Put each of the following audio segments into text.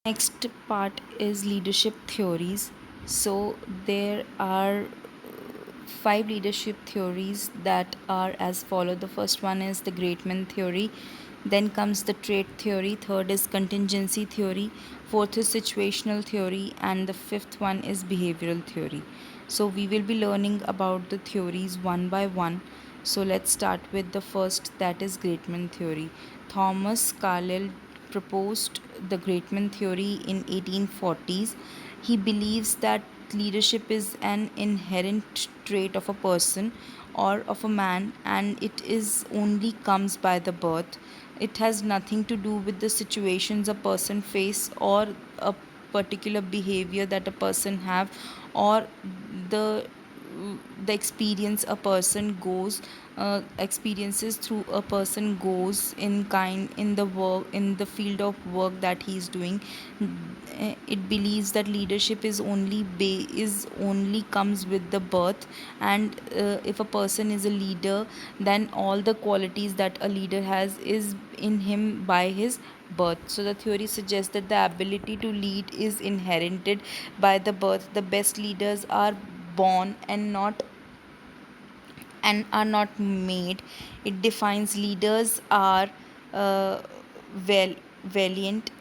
Next part is leadership theories. So there are five leadership theories that are as follow. The first one is the great man theory. Then comes the trait theory. Third is contingency theory. Fourth is situational theory. And the fifth one is behavioral theory. So we will be learning about the theories one by one. So let's start with the first, that is great man theory. Thomas Carlyle proposed the great man theory in 1840s. He believes that leadership is an inherent trait of a person or of a man, and it is only comes by the birth. It has nothing to do with the situations a person face or a particular behavior that a person have, or the the experience a person goes experiences through a person goes in kind in the work, in the field of work that he is doing. It believes that leadership is only comes with the birth, and if a person is a leader, then all the qualities that a leader has is in him by his birth. So the theory suggests that the ability to lead is inherited by the birth. The best leaders are born and are not made. It defines leaders are uh, valiant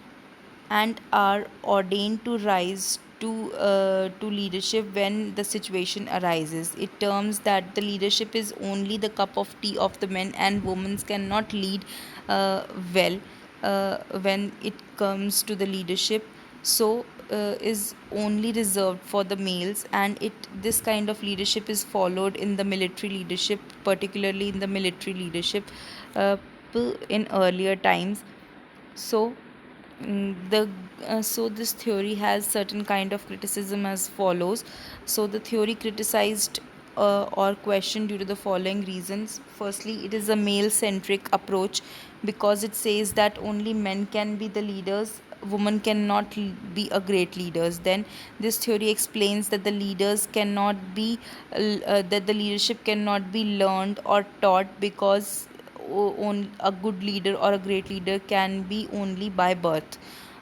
and are ordained to rise to leadership when the situation arises. It terms that the leadership is only the cup of tea of the men, and women cannot lead uh, well when it comes to the leadership. So is only reserved for the males, and it this kind of leadership is followed in the military leadership, particularly in the military leadership uh, in earlier times. So the so this theory has certain kind of criticism as follows. So the theory criticized or questioned due to the following reasons. Firstly, it is a male centric approach because it says that only men can be the leaders, women cannot be a great leaders. Then this theory explains that the leaders cannot be that the leadership cannot be learned or taught, because a good leader or a great leader can be only by birth.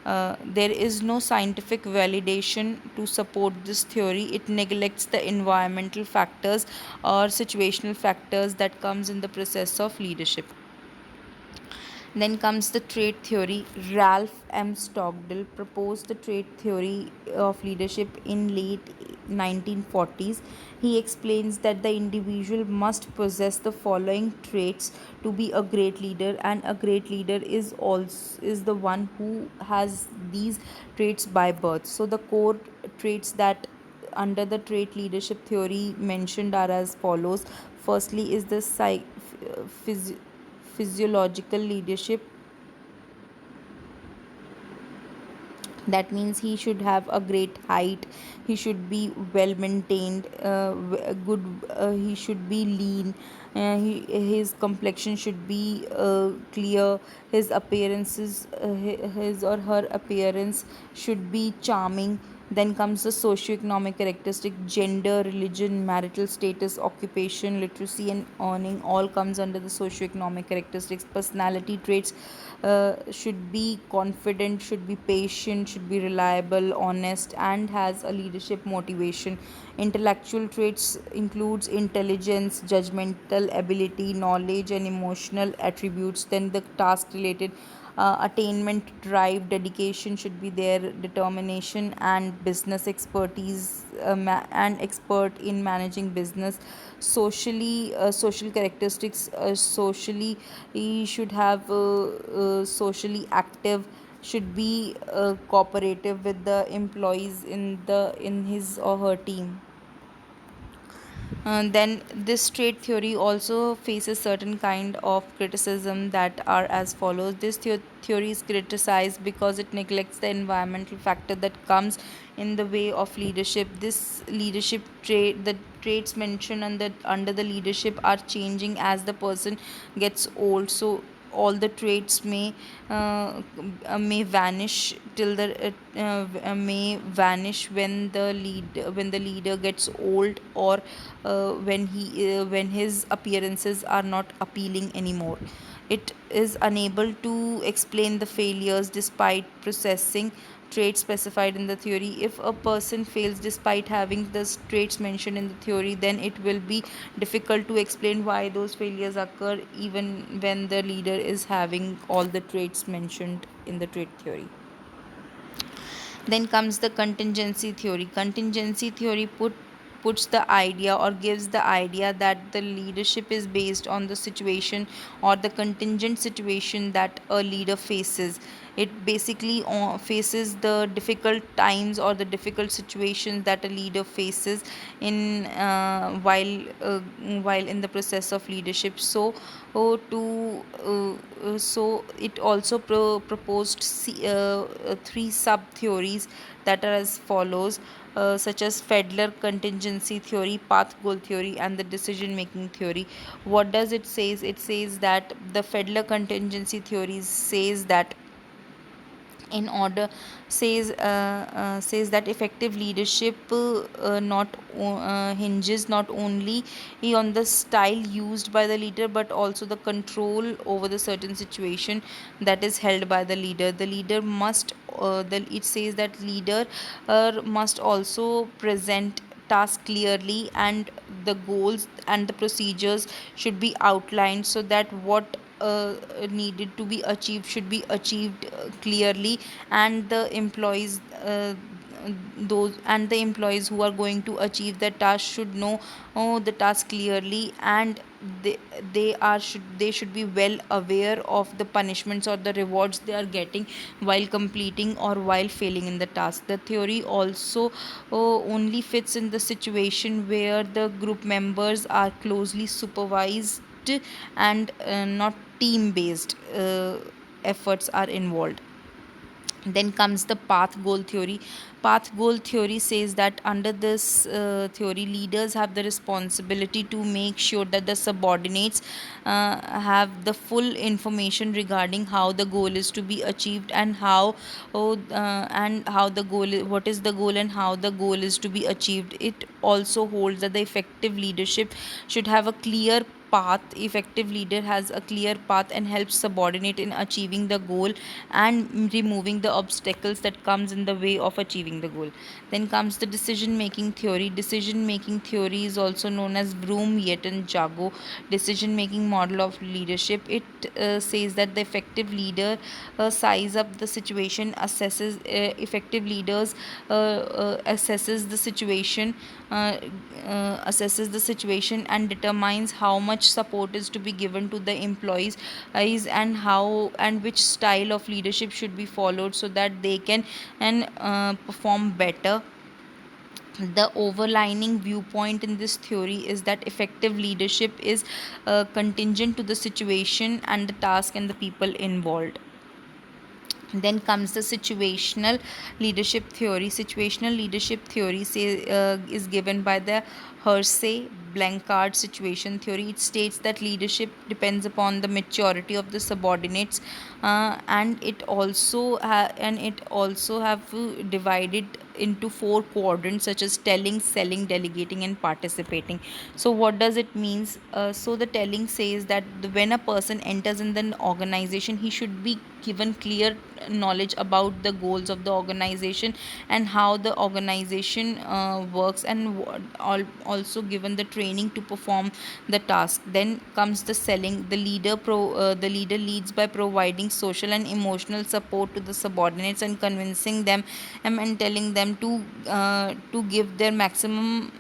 There is no scientific validation to support this theory. It neglects the environmental factors or situational factors that comes in the process of leadership. Then comes the trait theory. Ralph M. Stockdale proposed the trait theory of leadership in late 1940s. He explains that the individual must possess the following traits to be a great leader, and a great leader is the one who has these traits by birth. So the core traits that under the trait leadership theory mentioned are as follows. Firstly is the physiological leadership. That means he should have a great height, he should be well maintained, good, he should be lean, his complexion should be clear, his appearances, his or her appearance should be charming. Then comes the socio-economic characteristic. Gender, religion, marital status, occupation, literacy, and earning all comes under the socio-economic characteristics. Personality traits should be confident, should be patient, should be reliable, honest, and has a leadership motivation. Intellectual traits includes intelligence, judgmental ability, knowledge, and emotional attributes. Then the task related attainment, drive, dedication should be there, determination, and business expertise, and expert in managing business. Social characteristics, socially he should have socially active, should be cooperative with the employees in his or her team. Then this trait theory also faces certain kind of criticism that are as follows. This theory is criticized because it neglects the environmental factor that comes in the way of leadership. This leadership trait, the traits mentioned under the leadership are changing as the person gets old. So all the traits may vanish till the may vanish when the leader gets old, or when his appearances are not appealing anymore. It is unable to explain the failures despite processing traits specified in the theory. If a person fails despite having the traits mentioned in the theory, then it will be difficult to explain why those failures occur even when the leader is having all the traits mentioned in the trait theory. Then comes the contingency theory. Contingency theory puts the idea or gives the idea that the leadership is based on the situation or the contingent situation that a leader faces. It basically faces the difficult times or the difficult situations that a leader faces in while in the process of leadership. So it also proposed three sub theories that are as follows, such as Fedler contingency theory, path goal theory, and the decision making theory. What does it says? It says that the Fedler contingency theory says that in order says that effective leadership not hinges not only on the style used by the leader, but also the control over the certain situation that is held by the leader. The leader must it says that leader must also present task clearly, and the goals and the procedures should be outlined so that what needed to be achieved should be achieved clearly, and the employees who are going to achieve the task should know the task clearly, and they they should be well aware of the punishments or the rewards they are getting while completing or while failing in the task. The theory also only fits in the situation where the group members are closely supervised and not team based efforts are involved. Then comes the path goal theory. Path goal theory says that under this theory, leaders have the responsibility to make sure that the subordinates have the full information regarding how the goal is to be achieved, and how the what is the goal and how the goal is to be achieved. It also holds that the effective leadership should have a clear path. Effective leader has a clear path and helps subordinate in achieving the goal and removing the obstacles that comes in the way of achieving the goal. Then comes the decision making theory. Decision making theory is also known as Broom, Yet Jago decision making model of leadership. It says that the effective leader size up the situation, assesses effective leaders assesses the situation uh, and determines how much support is to be given to the employees and how and which style of leadership should be followed so that they can and perform better. The overlining viewpoint in this theory is that effective leadership is contingent to the situation and the task and the people involved. Then comes the situational leadership theory. Situational leadership theory is given by the Hersey Blanchard situation theory. It states that leadership depends upon the maturity of the subordinates, and it also have divided into four quadrants, such as telling, selling, delegating, and participating. So what does it means? So the telling says that when a person enters in the organization, he should be given clear knowledge about the goals of the organization and how the organization works, and also given the training to perform the task. Then comes the selling. The leader leads by providing social and emotional support to the subordinates and convincing them and telling them to give their maximum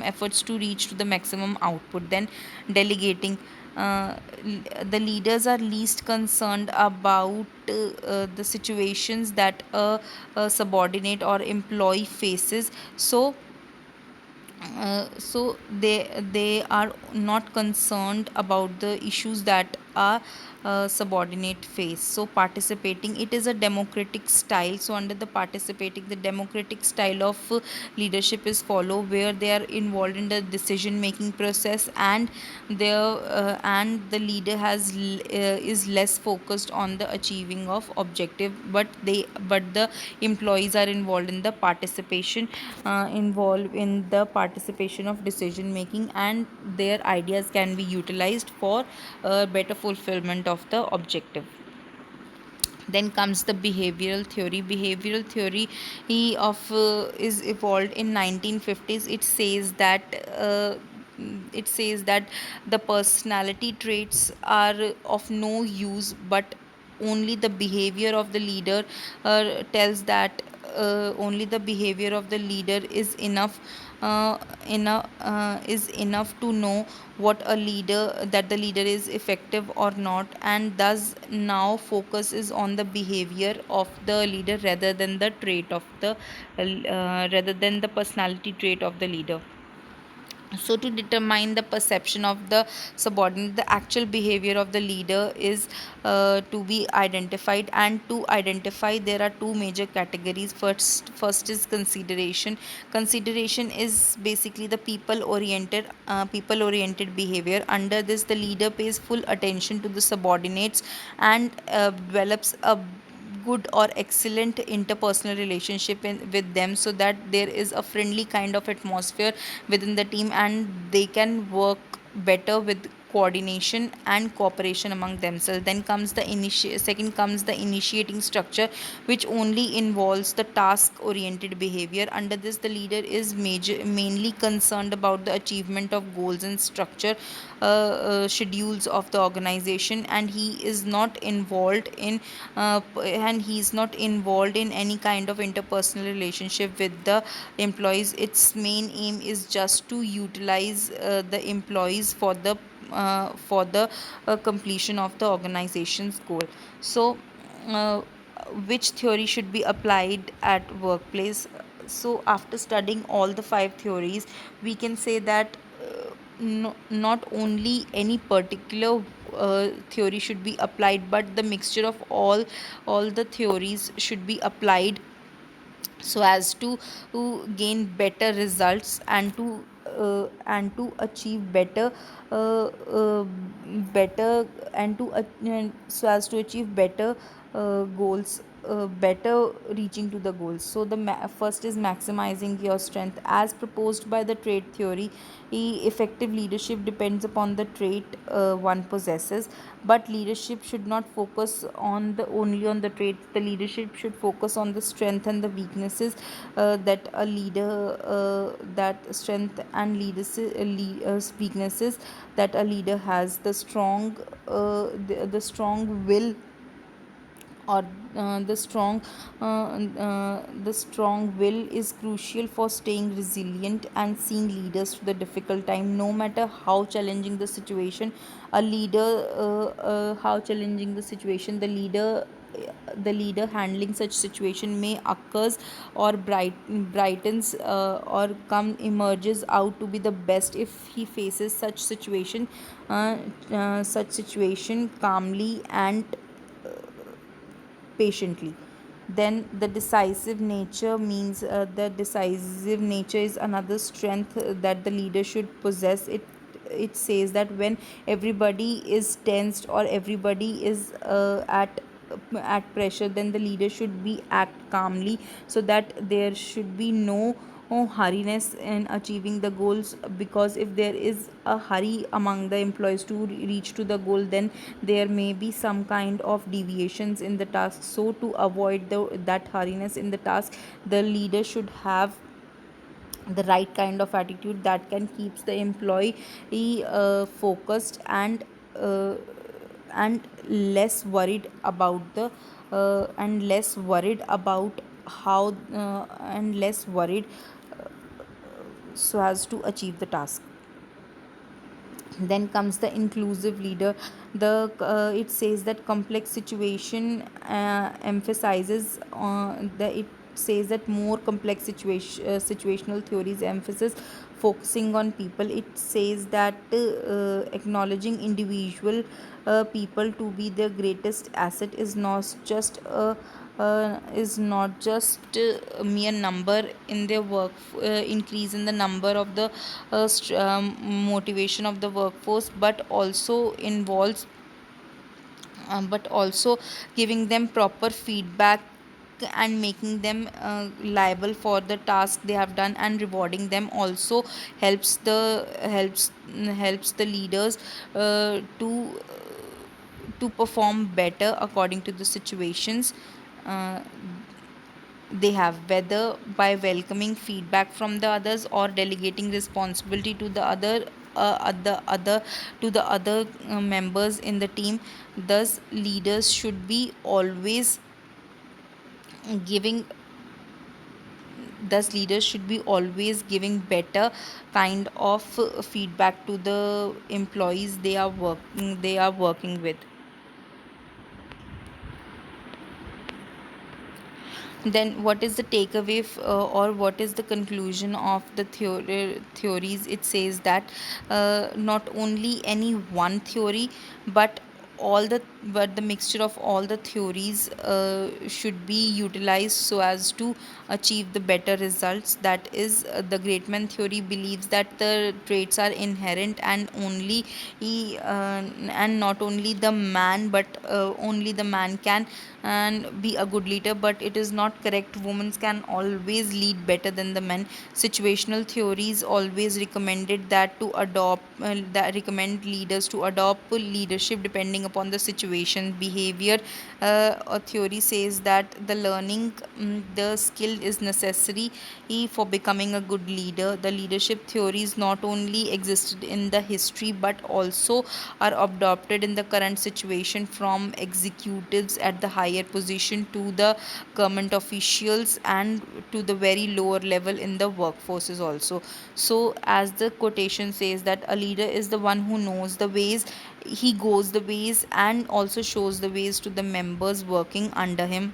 efforts to reach to the maximum output. Then delegating. The leaders are least concerned about the situations that a subordinate or employee faces. So they are not concerned about the issues that a subordinate face. So participating, it is a democratic style. So under the participating, the democratic style of leadership is followed, where they are involved in the decision making process, and the leader is less focused on the achieving of objective, but the employees are involved in the participation of decision making, and their ideas can be utilized for better fulfillment of the objective. Then comes the behavioral theory. Behavioral theory is evolved in 1950s. It says that the personality traits are of no use, but only the behavior of the leader tells that only the behavior of the leader is enough to know what a leader that the leader is effective or not, and thus now focus is on the behavior of the leader rather than the personality trait of the leader. So to determine the perception of the subordinate, the actual behavior of the leader is to be identified. And to identify, there are two major categories. First is consideration. Consideration is basically the people oriented behavior. Under this, the leader pays full attention to the subordinates and develops a good or excellent interpersonal relationship with them, so that there is a friendly kind of atmosphere within the team, and they can work better with coordination and cooperation among themselves. Then comes second comes the initiating structure, which only involves the task oriented behavior. Under this, the leader is mainly concerned about the achievement of goals and structure schedules of the organization, and he is not involved in any kind of interpersonal relationship with the employees. Its main aim is just to utilize the employees for the completion of the organization's goal. So uh, which theory should be applied at workplace? So after studying all the five theories, we can say that no, not only any particular theory should be applied, but the mixture of all the theories should be applied, so as to gain better results and to achieve uh, uh, better and so as to achieve better goals, better reaching to the goals. So first is maximizing your strength. As proposed by the trait theory, effective leadership depends upon the trait one possesses, but leadership should not focus only on the traits. The leadership should focus on the strength and the weaknesses that strength and weaknesses that a leader has. The strong will or the strong will is crucial for staying resilient and seeing leaders through the difficult time, no matter how challenging the situation. How challenging the situation, the leader handling such situation may occurs or brightens or come emerges out to be the best if he faces such situation calmly and patiently. Then the decisive nature is another strength that the leader should possess. It says that when everybody is tensed or everybody is at pressure, then the leader should be act calmly, so that there should be no hurriness in achieving the goals. Because if there is a hurry among the employees to reach to the goal, then there may be some kind of deviations in the task. So to avoid that hurriness in the task, the leader should have the right kind of attitude that can keeps the employee focused uh, and less worried about the and less worried about how and less worried so as to achieve the task. Then comes the inclusive leader. It says that complex situation emphasizes the it says that more complex situational theories emphasis focusing on people. It says that acknowledging individual people to be the greatest asset is not just a mere number in their work. Increase in the number of the motivation of the workforce, but also giving them proper feedback and making them liable for the task they have done, and rewarding them also helps the leaders to to perform better according to the situations uh, they have, whether by welcoming feedback from the others or delegating responsibility to the other members in the team. Thus leaders should be always giving giving better kind of feedback to the employees they are working with. Then what is the takeaway or what is the conclusion of the theories? It says that not only any one theory, but the mixture of all the theories should be utilized so as to achieve the better results. That is, the great man theory believes that the traits are inherent, and not only the man, but only the man can and be a good leader. But it is not correct. Women can always lead better than the men. Situational theories always recommended that recommend leaders to adopt leadership depending upon the situation. Behavior a theory says that the skill is necessary for becoming a good leader. The leadership theories not only existed in the history but also are adopted in the current situation, from executives at the higher position to the government officials and to the very lower level in the workforces also. So as the quotation says, that a leader is the one who knows the ways, he goes the ways and also shows the ways to the members working under him.